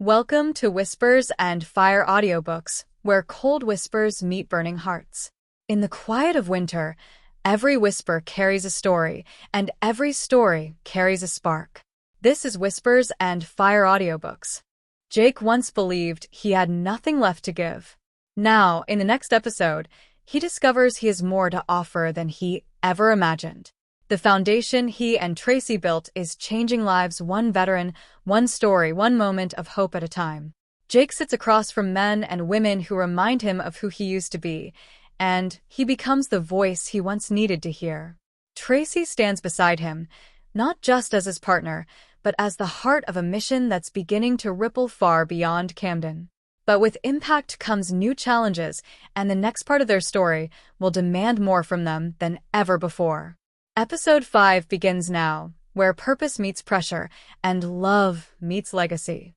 Welcome to Whispers and Fire audiobooks, where cold whispers meet burning hearts. In the quiet of winter, every whisper carries a story, and every story carries a spark. This is Whispers and Fire audiobooks. Jake once believed he had nothing left to give. Now, in the next episode, he discovers he has more to offer than he ever imagined. The foundation he and Tracy built is changing lives one veteran, one story, one moment of hope at a time. Jake sits across from men and women who remind him of who he used to be, and he becomes the voice he once needed to hear. Tracy stands beside him, not just as his partner, but as the heart of a mission that's beginning to ripple far beyond Camden. But with impact comes new challenges, and the next part of their story will demand more from them than ever before. Episode 5 begins now, where purpose meets pressure and love meets legacy.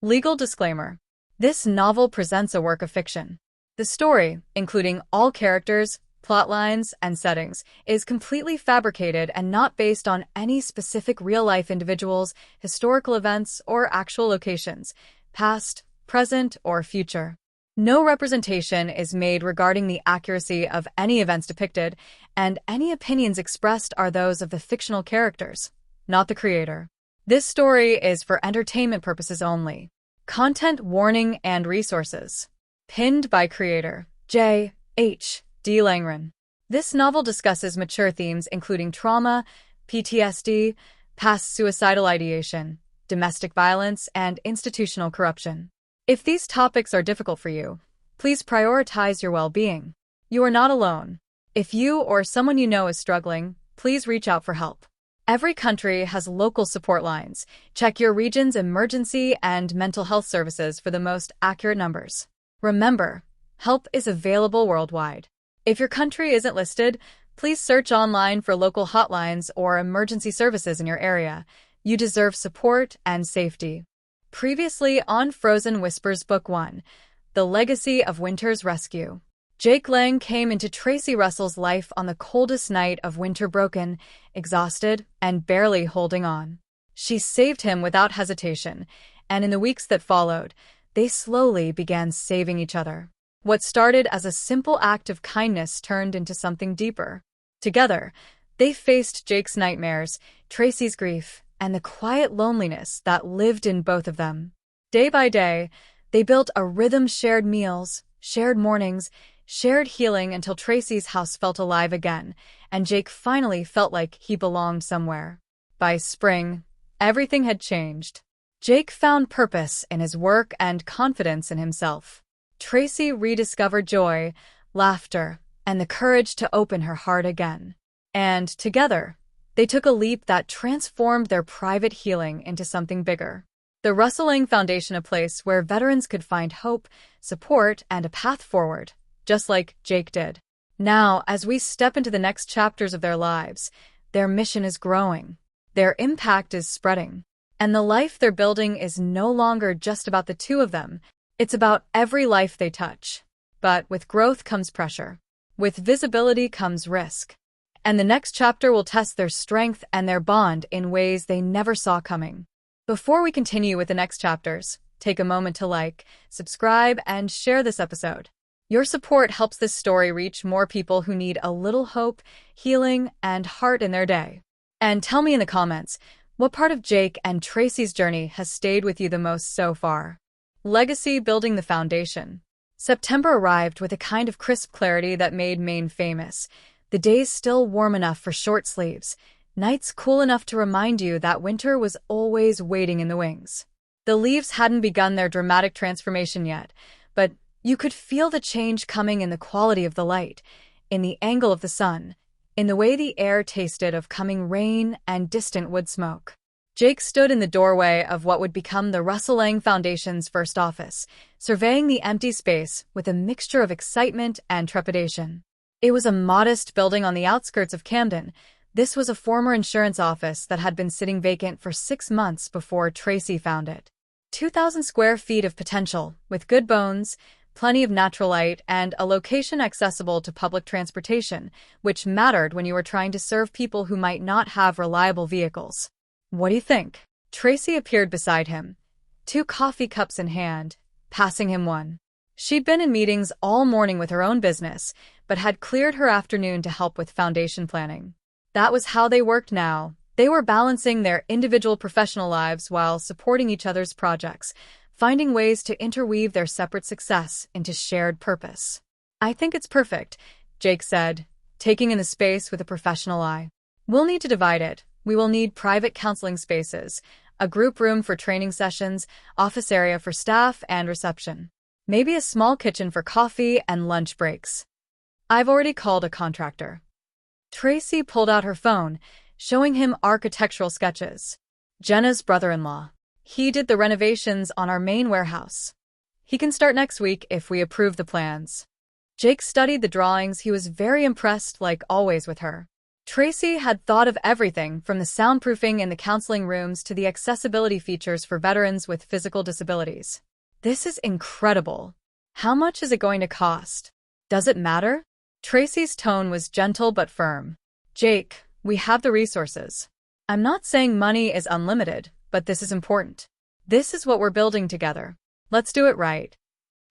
Legal disclaimer. This novel presents a work of fiction. The story, including all characters, plot lines, and settings, is completely fabricated and not based on any specific real-life individuals, historical events, or actual locations, past, present, or future. No representation is made regarding the accuracy of any events depicted, and any opinions expressed are those of the fictional characters, not the creator. This story is for entertainment purposes only. Content warning and resources. Pinned by creator J. H. D. Langren. This novel discusses mature themes including trauma, PTSD, past suicidal ideation, domestic violence, and institutional corruption. If these topics are difficult for you, please prioritize your well-being. You are not alone. If you or someone you know is struggling, please reach out for help. Every country has local support lines. Check your region's emergency and mental health services for the most accurate numbers. Remember, help is available worldwide. If your country isn't listed, please search online for local hotlines or emergency services in your area. You deserve support and safety. Previously on Frozen Whispers Book 1, The Legacy of Winter's Rescue. Jake Lang came into Tracy Russell's life on the coldest night of winter, broken, exhausted, and barely holding on. She saved him without hesitation, and in the weeks that followed, they slowly began saving each other. What started as a simple act of kindness turned into something deeper. Together, they faced Jake's nightmares, Tracy's grief, and the quiet loneliness that lived in both of them. Day by day, they built a rhythm: shared meals, shared mornings, shared healing, until Tracy's house felt alive again, and Jake finally felt like he belonged somewhere. By spring, everything had changed. Jake found purpose in his work and confidence in himself. Tracy rediscovered joy, laughter, and the courage to open her heart again. And together, they took a leap that transformed their private healing into something bigger. The Russell Lang Foundation, a place where veterans could find hope, support, and a path forward, just like Jake did. Now, as we step into the next chapters of their lives, their mission is growing, their impact is spreading, and the life they're building is no longer just about the two of them. It's about every life they touch. But with growth comes pressure. With visibility comes risk. And the next chapter will test their strength and their bond in ways they never saw coming. Before we continue with the next chapters, take a moment to like, subscribe, and share this episode. Your support helps this story reach more people who need a little hope, healing, and heart in their day. And tell me in the comments, what part of Jake and Tracy's journey has stayed with you the most so far? Legacy: building the foundation. September arrived with a kind of crisp clarity that made Maine famous. The days still warm enough for short sleeves, nights cool enough to remind you that winter was always waiting in the wings. The leaves hadn't begun their dramatic transformation yet, but you could feel the change coming in the quality of the light, in the angle of the sun, in the way the air tasted of coming rain and distant wood smoke. Jake stood in the doorway of what would become the Russell Lang Foundation's first office, surveying the empty space with a mixture of excitement and trepidation. It was a modest building on the outskirts of Camden. This was a former insurance office that had been sitting vacant for 6 months before Tracy found it. 2,000 square feet of potential, with good bones, plenty of natural light, and a location accessible to public transportation, which mattered when you were trying to serve people who might not have reliable vehicles. What do you think? Tracy appeared beside him, 2 coffee cups in hand, passing him one. She'd been in meetings all morning with her own business, but had cleared her afternoon to help with foundation planning. That was how they worked now. They were balancing their individual professional lives while supporting each other's projects, finding ways to interweave their separate success into shared purpose. I think it's perfect, Jake said, taking in the space with a professional eye. We'll need to divide it. We will need private counseling spaces, a group room for training sessions, office area for staff and reception. Maybe a small kitchen for coffee and lunch breaks. I've already called a contractor. Tracy pulled out her phone, showing him architectural sketches. Jenna's brother-in-law. He did the renovations on our Maine warehouse. He can start next week if we approve the plans. Jake studied the drawings. He was very impressed, like always, with her. Tracy had thought of everything from the soundproofing in the counseling rooms to the accessibility features for veterans with physical disabilities. This is incredible. How much is it going to cost? Does it matter? Tracy's tone was gentle but firm. Jake, we have the resources. I'm not saying money is unlimited, but this is important. This is what we're building together. Let's do it right.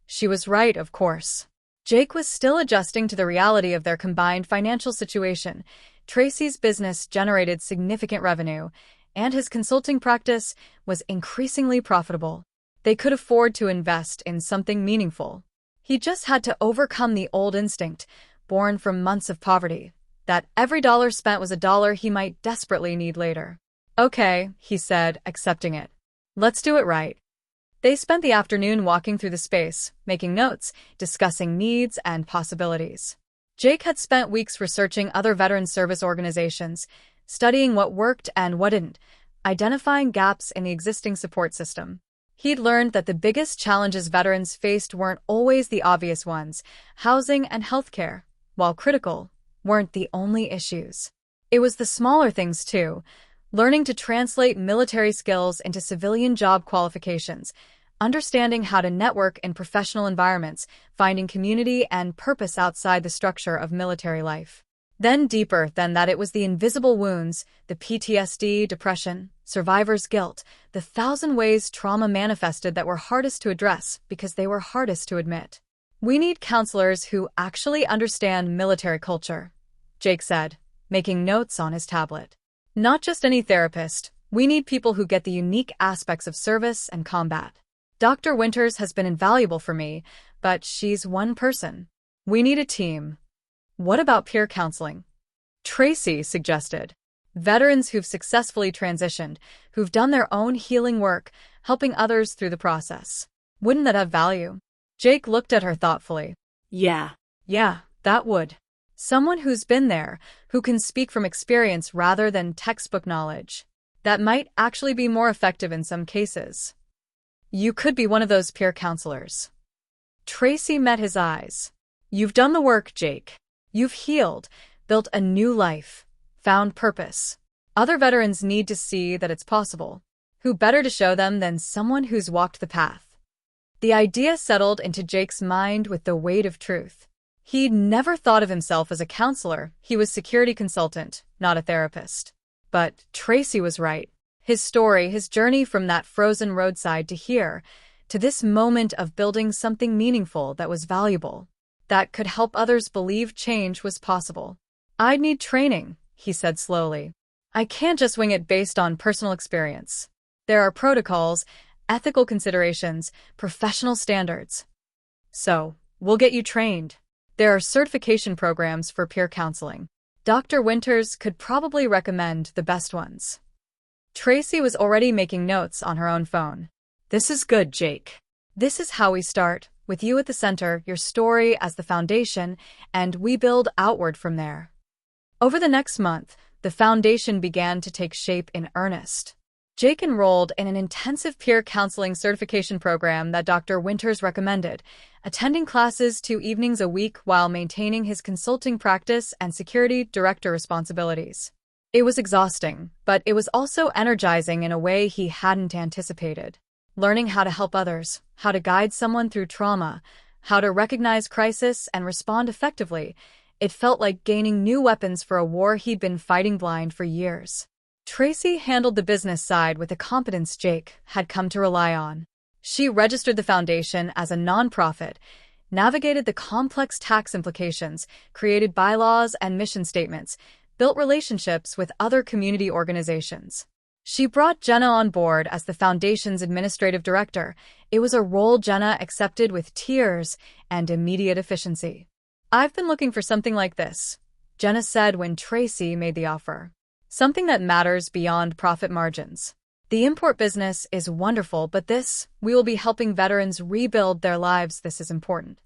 She was right, of course. Jake was still adjusting to the reality of their combined financial situation. Tracy's business generated significant revenue, and his consulting practice was increasingly profitable. They could afford to invest in something meaningful. He just had to overcome the old instinct, born from months of poverty, that every dollar spent was a dollar he might desperately need later. Okay, he said, accepting it. Let's do it right. They spent the afternoon walking through the space, making notes, discussing needs and possibilities. Jake had spent weeks researching other veteran service organizations, studying what worked and what didn't, identifying gaps in the existing support system. He'd learned that the biggest challenges veterans faced weren't always the obvious ones. Housing and healthcare, while critical, weren't the only issues. It was the smaller things, too. Learning to translate military skills into civilian job qualifications, understanding how to network in professional environments, finding community and purpose outside the structure of military life. Then deeper than that, it was the invisible wounds, the PTSD, depression, survivor's guilt, the 1,000 ways trauma manifested that were hardest to address because they were hardest to admit. We need counselors who actually understand military culture, Jake said, making notes on his tablet. Not just any therapist. We need people who get the unique aspects of service and combat. Dr. Winters has been invaluable for me, but she's one person. We need a team. What about peer counseling? Tracy suggested. Veterans who've successfully transitioned, who've done their own healing work, helping others through the process. Wouldn't that have value? Jake looked at her thoughtfully. Yeah, that would. Someone who's been there, who can speak from experience rather than textbook knowledge. That might actually be more effective in some cases. You could be one of those peer counselors. Tracy met his eyes. You've done the work, Jake. You've healed, built a new life, found purpose. Other veterans need to see that it's possible. Who better to show them than someone who's walked the path? The idea settled into Jake's mind with the weight of truth. He'd never thought of himself as a counselor. He was a security consultant, not a therapist. But Tracy was right. His story, his journey from that frozen roadside to here, to this moment of building something meaningful that was valuable, that could help others believe change was possible. I'd need training, he said slowly. I can't just wing it based on personal experience. There are protocols, ethical considerations, professional standards. So, we'll get you trained. There are certification programs for peer counseling. Dr. Winters could probably recommend the best ones. Tracy was already making notes on her own phone. This is good, Jake. This is how we start, with you at the center, your story as the foundation, and we build outward from there. Over the next month, the foundation began to take shape in earnest. Jake enrolled in an intensive peer counseling certification program that Dr. Winters recommended, attending classes 2 evenings a week while maintaining his consulting practice and security director responsibilities. It was exhausting, but it was also energizing in a way he hadn't anticipated. Learning how to help others, how to guide someone through trauma, how to recognize crisis and respond effectively, it felt like gaining new weapons for a war he'd been fighting blind for years. Tracy handled the business side with the competence Jake had come to rely on. She registered the foundation as a nonprofit, navigated the complex tax implications, created bylaws and mission statements, built relationships with other community organizations. She brought Jenna on board as the foundation's administrative director. It was a role Jenna accepted with tears and immediate efficiency. "I've been looking for something like this," Jenna said when Tracy made the offer. "Something that matters beyond profit margins. The import business is wonderful, but we will be helping veterans rebuild their lives. This is important."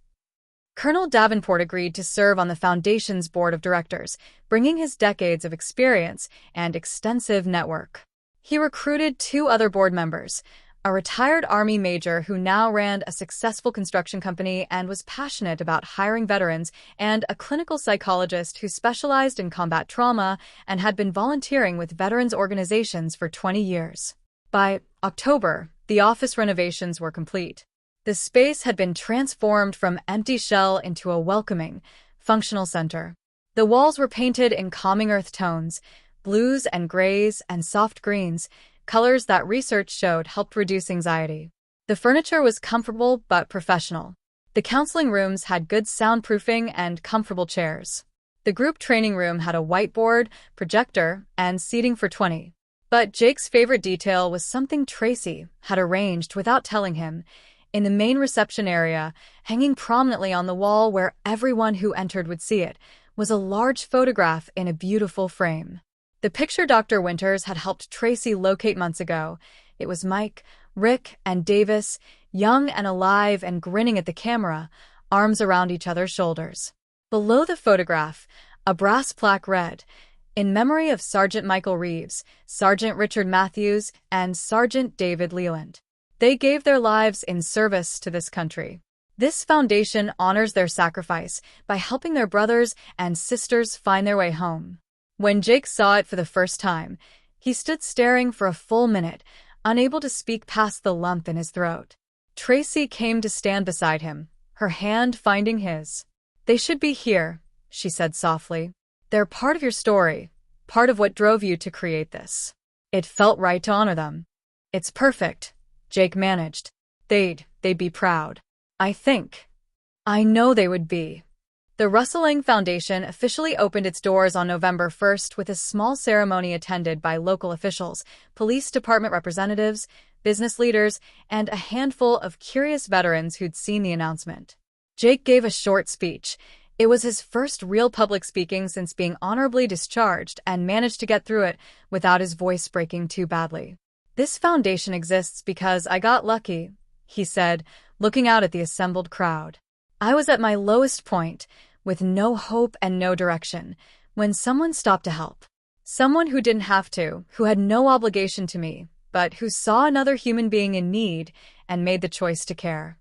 Colonel Davenport agreed to serve on the foundation's board of directors, bringing his decades of experience and extensive network. He recruited 2 other board members, a retired Army major who now ran a successful construction company and was passionate about hiring veterans, and a clinical psychologist who specialized in combat trauma and had been volunteering with veterans organizations for 20 years. By October, the office renovations were complete. The space had been transformed from empty shell into a welcoming, functional center. The walls were painted in calming earth tones, blues and grays and soft greens, colors that research showed helped reduce anxiety. The furniture was comfortable but professional. The counseling rooms had good soundproofing and comfortable chairs. The group training room had a whiteboard, projector, and seating for 20. But Jake's favorite detail was something Tracy had arranged without telling him. In the main reception area, hanging prominently on the wall where everyone who entered would see it, was a large photograph in a beautiful frame. The picture Dr. Winters had helped Tracy locate months ago. It was Mike, Rick, and Davis, young and alive and grinning at the camera, arms around each other's shoulders. Below the photograph, a brass plaque read, "In memory of Sergeant Michael Reeves, Sergeant Richard Matthews, and Sergeant David Leland. They gave their lives in service to this country." This foundation honors their sacrifice by helping their brothers and sisters find their way home. When Jake saw it for the first time, he stood staring for a full minute, unable to speak past the lump in his throat. Tracy came to stand beside him, her hand finding his. "They should be here," she said softly. "They're part of your story, part of what drove you to create this." It felt right to honor them. "It's perfect," Jake managed. They'd be proud. I know they would be." The Rustling Foundation officially opened its doors on November 1st with a small ceremony attended by local officials, police department representatives, business leaders, and a handful of curious veterans who'd seen the announcement. Jake gave a short speech. It was his first real public speaking since being honorably discharged, and managed to get through it without his voice breaking too badly. "This foundation exists because I got lucky," he said, looking out at the assembled crowd. "I was at my lowest point, with no hope and no direction, when someone stopped to help. Someone who didn't have to, who had no obligation to me, but who saw another human being in need and made the choice to care."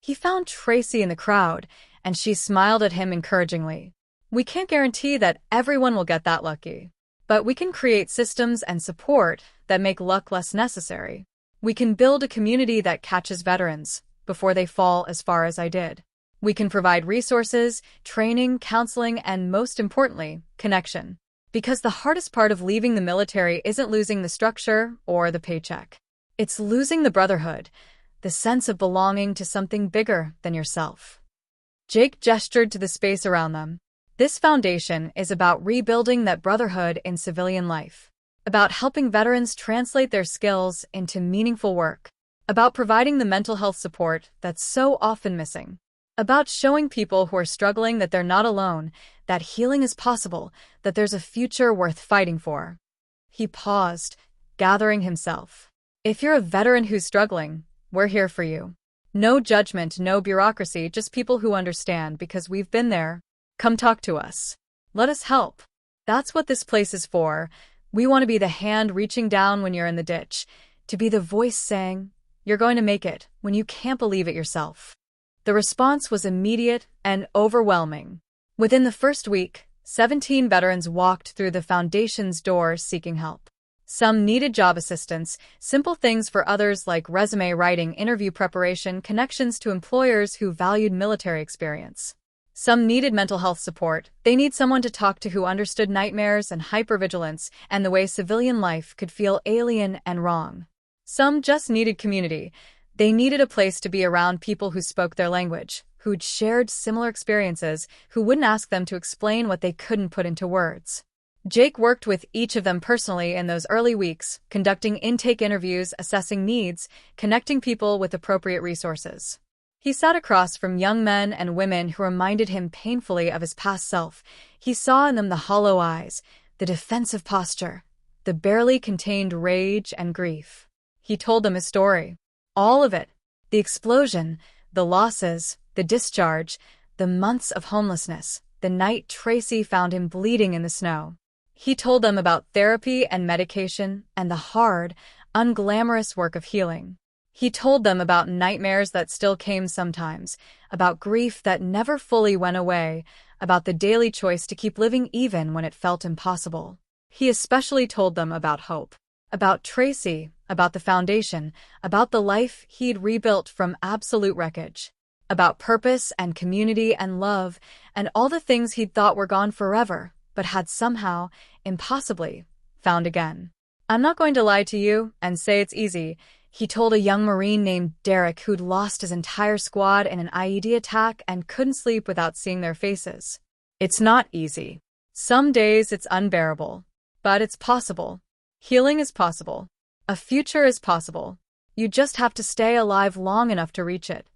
He found Tracy in the crowd, and she smiled at him encouragingly. "We can't guarantee that everyone will get that lucky, but we can create systems and support that make luck less necessary. We can build a community that catches veterans before they fall as far as I did. We can provide resources, training, counseling, and most importantly, connection. Because the hardest part of leaving the military isn't losing the structure or the paycheck. It's losing the brotherhood, the sense of belonging to something bigger than yourself." Jake gestured to the space around them. "This foundation is about rebuilding that brotherhood in civilian life, about helping veterans translate their skills into meaningful work, about providing the mental health support that's so often missing, about showing people who are struggling that they're not alone, that healing is possible, that there's a future worth fighting for." He paused, gathering himself. "If you're a veteran who's struggling, we're here for you. No judgment, no bureaucracy, just people who understand because we've been there. Come talk to us. Let us help. That's what this place is for. We want to be the hand reaching down when you're in the ditch, to be the voice saying, 'You're going to make it,' when you can't believe it yourself." The response was immediate and overwhelming. Within the first week, 17 veterans walked through the foundation's doors seeking help. Some needed job assistance, simple things for others like resume writing, interview preparation, connections to employers who valued military experience. Some needed mental health support. They need someone to talk to who understood nightmares and hypervigilance and the way civilian life could feel alien and wrong. Some just needed community. They needed a place to be around people who spoke their language, who'd shared similar experiences, who wouldn't ask them to explain what they couldn't put into words. Jake worked with each of them personally in those early weeks, conducting intake interviews, assessing needs, connecting people with appropriate resources. He sat across from young men and women who reminded him painfully of his past self. He saw in them the hollow eyes, the defensive posture, the barely contained rage and grief. He told them his story. All of it. The explosion, the losses, the discharge, the months of homelessness, the night Tracy found him bleeding in the snow. He told them about therapy and medication and the hard, unglamorous work of healing. He told them about nightmares that still came sometimes, about grief that never fully went away, about the daily choice to keep living even when it felt impossible. He especially told them about hope, about Tracy, about the foundation, about the life he'd rebuilt from absolute wreckage, about purpose and community and love, and all the things he'd thought were gone forever, but had somehow, impossibly, found again. "I'm not going to lie to you and say it's easy," he told a young Marine named Derek who'd lost his entire squad in an IED attack and couldn't sleep without seeing their faces. "It's not easy. Some days it's unbearable. But it's possible. Healing is possible. A future is possible. You just have to stay alive long enough to reach it."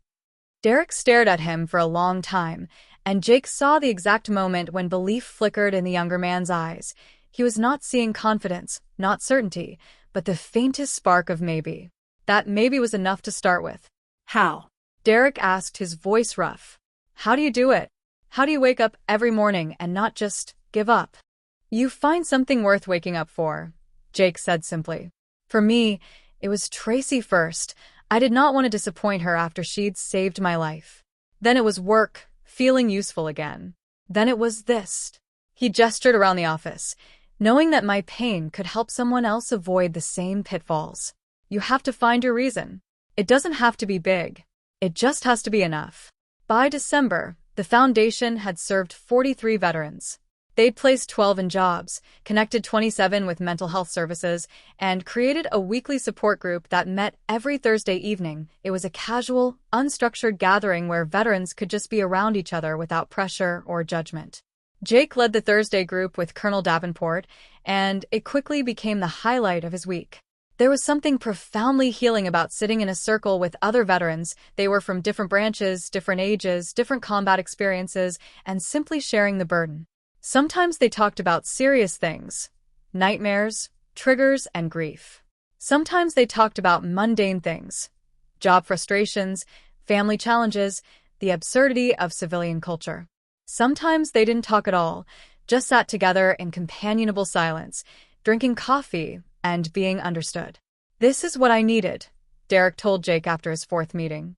Derek stared at him for a long time, and Jake saw the exact moment when belief flickered in the younger man's eyes. He was not seeing confidence, not certainty, but the faintest spark of maybe. That maybe was enough to start with. "How?" Derek asked, his voice rough. "How do you do it? How do you wake up every morning and not just give up?" "You find something worth waking up for," Jake said simply. "For me, it was Tracy first. I did not want to disappoint her after she'd saved my life. Then it was work, feeling useful again. Then it was this." He gestured around the office, knowing that my pain could help someone else avoid the same pitfalls. You have to find your reason. It doesn't have to be big. It just has to be enough. By December, the foundation had served 43 veterans. They'd placed 12 in jobs, connected 27 with mental health services, and created a weekly support group that met every Thursday evening. It was a casual, unstructured gathering where veterans could just be around each other without pressure or judgment. Jake led the Thursday group with Colonel Davenport, and it quickly became the highlight of his week. There was something profoundly healing about sitting in a circle with other veterans. They were from different branches, different ages, different combat experiences, and simply sharing the burden. Sometimes they talked about serious things, nightmares, triggers, and grief. Sometimes they talked about mundane things, job frustrations, family challenges, the absurdity of civilian culture. Sometimes they didn't talk at all, just sat together in companionable silence, drinking coffee and being understood. "This is what I needed," Derek told Jake after his fourth meeting.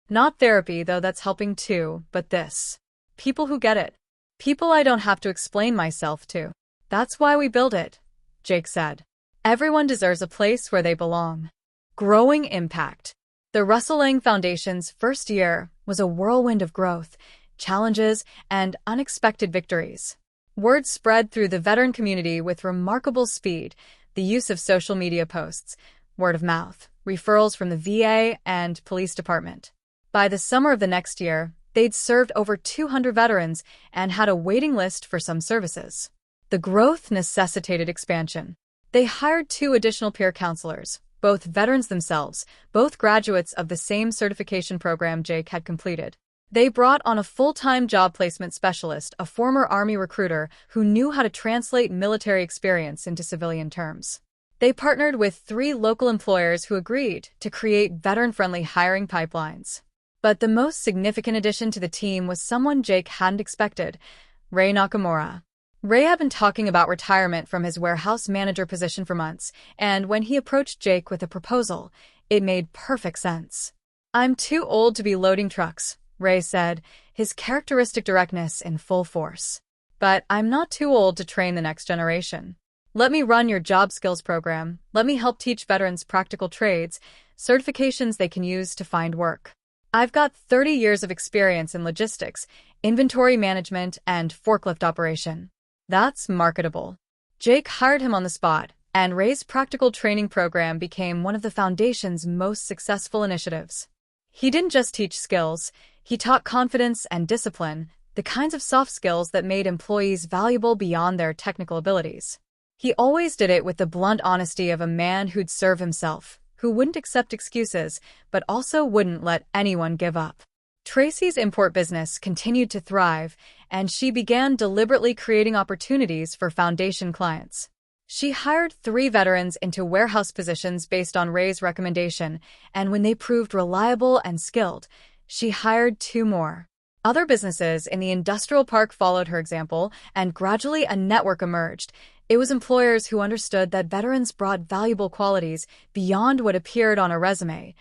"Not therapy, though that's helping too, but this. People who get it. People I don't have to explain myself to. That's why we build it," Jake said. "Everyone deserves a place where they belong." Growing impact. The Russell Lang Foundation's first year was a whirlwind of growth, challenges, and unexpected victories. Word spread through the veteran community with remarkable speed. The use of social media posts, word of mouth, referrals from the VA and police department. By the summer of the next year, they'd served over 200 veterans and had a waiting list for some services. The growth necessitated expansion. They hired 2 additional peer counselors, both veterans themselves, both graduates of the same certification program Jake had completed. They brought on a full-time job placement specialist, a former Army recruiter who knew how to translate military experience into civilian terms. They partnered with 3 local employers who agreed to create veteran-friendly hiring pipelines. But the most significant addition to the team was someone Jake hadn't expected, Ray Nakamura. Ray had been talking about retirement from his warehouse manager position for months, and when he approached Jake with a proposal, it made perfect sense. "I'm too old to be loading trucks," Ray said, his characteristic directness in full force. "But I'm not too old to train the next generation. Let me run your job skills program. Let me help teach veterans practical trades, certifications they can use to find work. I've got 30 years of experience in logistics, inventory management, and forklift operation. That's marketable." Jake hired him on the spot, and Ray's practical training program became one of the foundation's most successful initiatives. He didn't just teach skills, he taught confidence and discipline, the kinds of soft skills that made employees valuable beyond their technical abilities. He always did it with the blunt honesty of a man who'd serve himself, who wouldn't accept excuses, but also wouldn't let anyone give up. Tracy's import business continued to thrive, and she began deliberately creating opportunities for foundation clients. She hired 3 veterans into warehouse positions based on Ray's recommendation, and when they proved reliable and skilled, she hired 2 more. Other businesses in the industrial park followed her example, and gradually a network emerged. It was employers who understood that veterans brought valuable qualities beyond what appeared on a resume: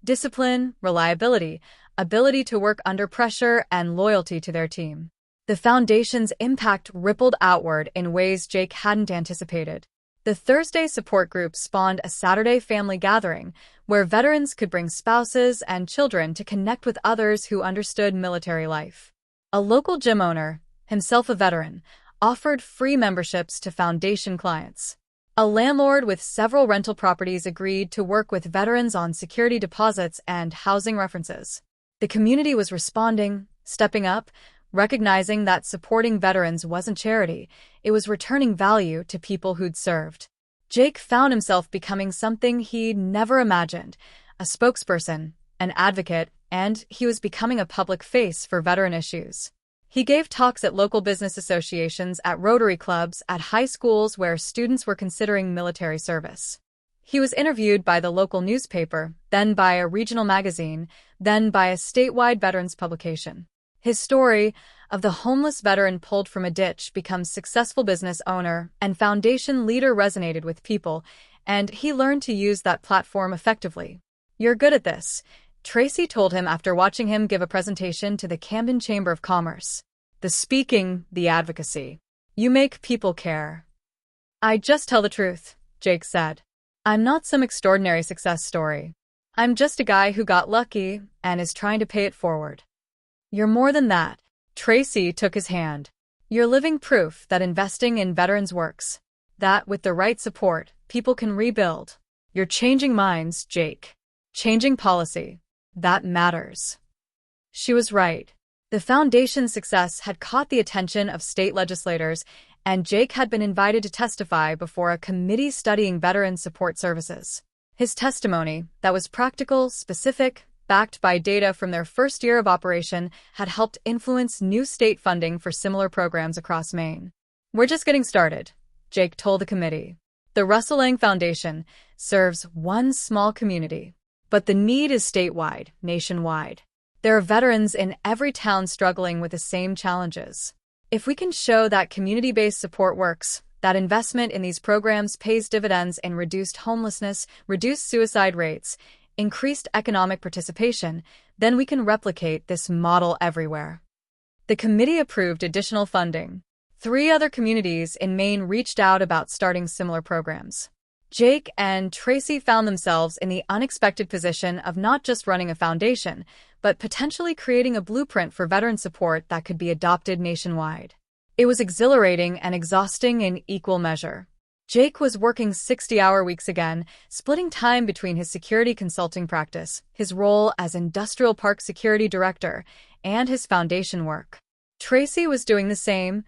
discipline, reliability, ability to work under pressure, and loyalty to their team. The foundation's impact rippled outward in ways Jake hadn't anticipated. The Thursday support group spawned a Saturday family gathering where veterans could bring spouses and children to connect with others who understood military life. A local gym owner, himself a veteran, offered free memberships to foundation clients. A landlord with several rental properties agreed to work with veterans on security deposits and housing references. The community was responding, stepping up, recognizing that supporting veterans wasn't charity, it was returning value to people who'd served. Jake found himself becoming something he'd never imagined: a spokesperson, an advocate, and he was becoming a public face for veteran issues. He gave talks at local business associations, at Rotary clubs, at high schools where students were considering military service. He was interviewed by the local newspaper, then by a regional magazine, then by a statewide veterans publication. His story of the homeless veteran pulled from a ditch becomes successful business owner and foundation leader resonated with people, and he learned to use that platform effectively. "You're good at this," Tracy told him after watching him give a presentation to the Camden Chamber of Commerce. "The speaking, the advocacy. You make people care." "I just tell the truth," Jake said. "I'm not some extraordinary success story. I'm just a guy who got lucky and is trying to pay it forward." "You're more than that." Tracy took his hand. "You're living proof that investing in veterans works. That with the right support, people can rebuild. You're changing minds, Jake. Changing policy. That matters." She was right. The foundation's success had caught the attention of state legislators, and Jake had been invited to testify before a committee studying veteran support services. His testimony, that was practical, specific, backed by data from their first year of operation, had helped influence new state funding for similar programs across Maine. "We're just getting started," Jake told the committee. "The Russell Lang Foundation serves one small community, but the need is statewide, nationwide. There are veterans in every town struggling with the same challenges. If we can show that community-based support works, that investment in these programs pays dividends in reduced homelessness, reduced suicide rates, increased economic participation, then we can replicate this model everywhere." The committee approved additional funding. 3 other communities in Maine reached out about starting similar programs. Jake and Tracy found themselves in the unexpected position of not just running a foundation, but potentially creating a blueprint for veteran support that could be adopted nationwide. It was exhilarating and exhausting in equal measure. Jake was working 60-hour weeks again, splitting time between his security consulting practice, his role as industrial park security director, and his foundation work. Tracy was doing the same,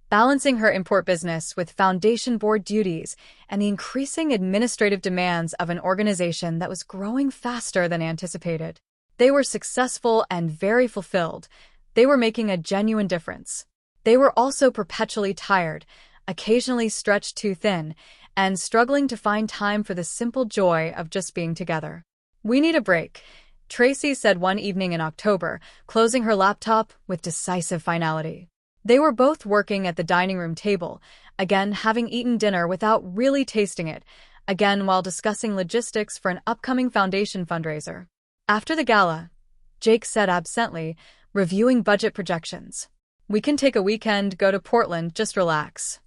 balancing her import business with foundation board duties and the increasing administrative demands of an organization that was growing faster than anticipated. They were successful and very fulfilled. They were making a genuine difference. They were also perpetually tired, occasionally stretched too thin, and struggling to find time for the simple joy of just being together. "We need a break," Tracy said one evening in October, closing her laptop with decisive finality. They were both working at the dining room table, again having eaten dinner without really tasting it, again while discussing logistics for an upcoming foundation fundraiser. After the gala, Jake said absently, reviewing budget projections, "We can take a weekend, go to Portland, just relax."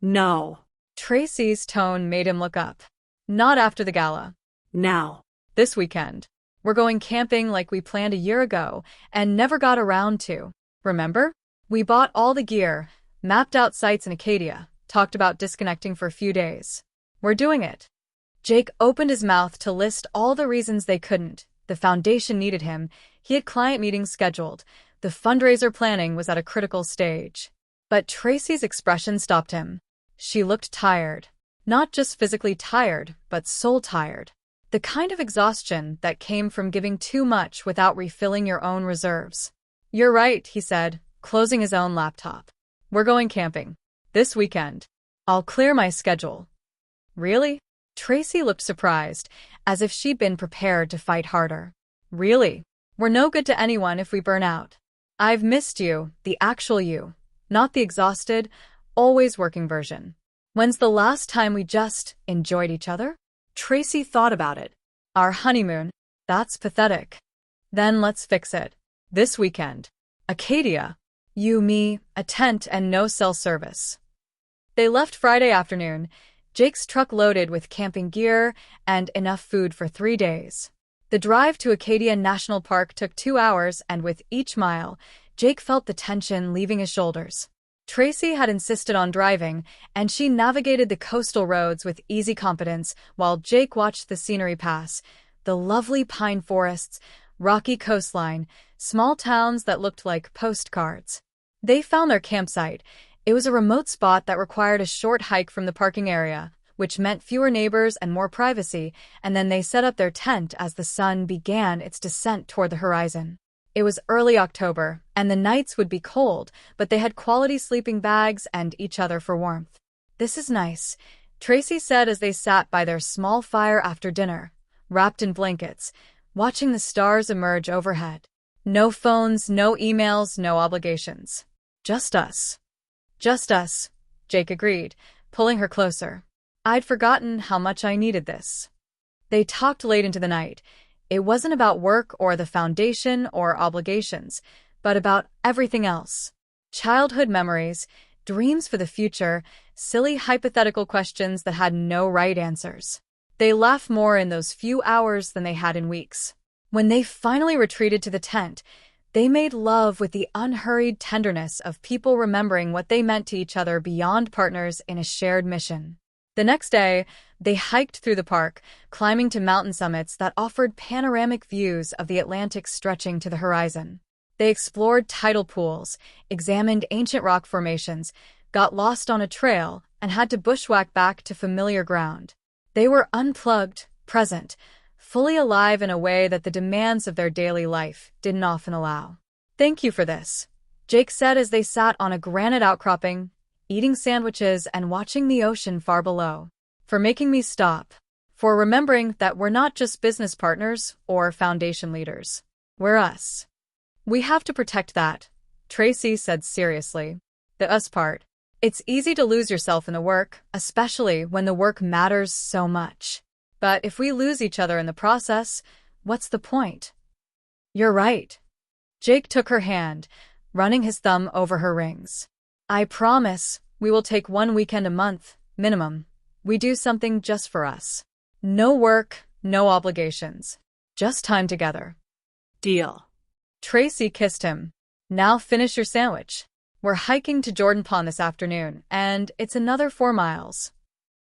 "No." Tracy's tone made him look up. "Not after the gala. Now. This weekend. We're going camping like we planned a year ago and never got around to. Remember? We bought all the gear, mapped out sites in Acadia, talked about disconnecting for a few days." We're doing it. Jake opened his mouth to list all the reasons they couldn't. The foundation needed him, he had client meetings scheduled, the fundraiser planning was at a critical stage. But Tracy's expression stopped him. She looked tired. Not just physically tired, but soul tired. The kind of exhaustion that came from giving too much without refilling your own reserves. You're right, he said, closing his own laptop. We're going camping. This weekend. I'll clear my schedule. Really? Tracy looked surprised, as if she'd been prepared to fight harder. Really? We're no good to anyone if we burn out. I've missed you, the actual you, not the exhausted, always working version. When's the last time we just enjoyed each other? Tracy thought about it. Our honeymoon. That's pathetic. Then let's fix it. This weekend. Acadia. You, me, a tent and no cell service. They left Friday afternoon, Jake's truck loaded with camping gear and enough food for 3 days. The drive to Acadia National Park took 2 hours, and with each mile, Jake felt the tension leaving his shoulders. Tracy had insisted on driving, and she navigated the coastal roads with easy competence while Jake watched the scenery pass, the lovely pine forests, rocky coastline, small towns that looked like postcards. They found their campsite. It was a remote spot that required a short hike from the parking area, which meant fewer neighbors and more privacy, and then they set up their tent as the sun began its descent toward the horizon. It was early October, and the nights would be cold, but they had quality sleeping bags and each other for warmth. This is nice, Tracy said as they sat by their small fire after dinner, wrapped in blankets, watching the stars emerge overhead. No phones, no emails, no obligations. Just us. Just us, Jake agreed, pulling her closer. I'd forgotten how much I needed this. They talked late into the night. It wasn't about work or the foundation or obligations, but about everything else. Childhood memories, dreams for the future, silly hypothetical questions that had no right answers. They laughed more in those few hours than they had in weeks. When they finally retreated to the tent, they made love with the unhurried tenderness of people remembering what they meant to each other beyond partners in a shared mission. The next day, they hiked through the park, climbing to mountain summits that offered panoramic views of the Atlantic stretching to the horizon. They explored tidal pools, examined ancient rock formations, got lost on a trail, and had to bushwhack back to familiar ground. They were unplugged, present, fully alive in a way that the demands of their daily life didn't often allow. Thank you for this, Jake said as they sat on a granite outcropping, eating sandwiches and watching the ocean far below. For making me stop. For remembering that we're not just business partners or foundation leaders. We're us. We have to protect that, Tracy said seriously. The us part. It's easy to lose yourself in the work, especially when the work matters so much. But if we lose each other in the process, what's the point? You're right. Jake took her hand, running his thumb over her rings. I promise, we will take 1 weekend a month, minimum. We do something just for us. No work, no obligations. Just time together. Deal. Tracy kissed him. Now finish your sandwich. We're hiking to Jordan Pond this afternoon, and it's another 4 miles.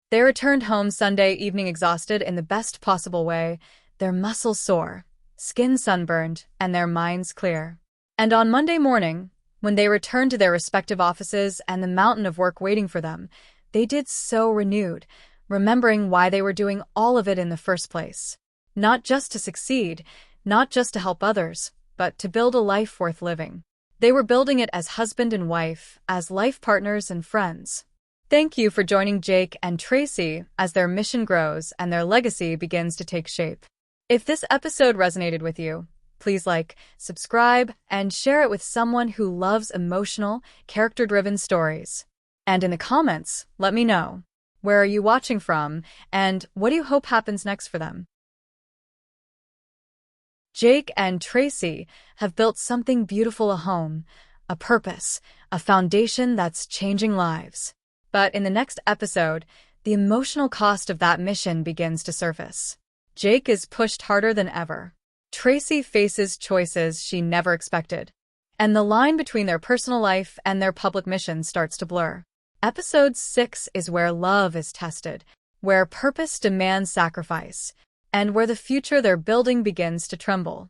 They returned home Sunday evening exhausted in the best possible way, their muscles sore, skin sunburned, and their minds clear. And on Monday morning, when they returned to their respective offices and the mountain of work waiting for them, they did so renewed, remembering why they were doing all of it in the first place. Not just to succeed, not just to help others, but to build a life worth living. They were building it as husband and wife, as life partners and friends. Thank you for joining Jake and Tracy as their mission grows and their legacy begins to take shape. If this episode resonated with you, please like, subscribe, and share it with someone who loves emotional, character-driven stories. And in the comments, let me know, where are you watching from, and what do you hope happens next for them? Jake and Tracy have built something beautiful, a home, a purpose, a foundation that's changing lives. But in the next episode, the emotional cost of that mission begins to surface. Jake is pushed harder than ever. Tracy faces choices she never expected. And the line between their personal life and their public mission starts to blur. Episode 6 is where love is tested, where purpose demands sacrifice, and where the future they're building begins to tremble.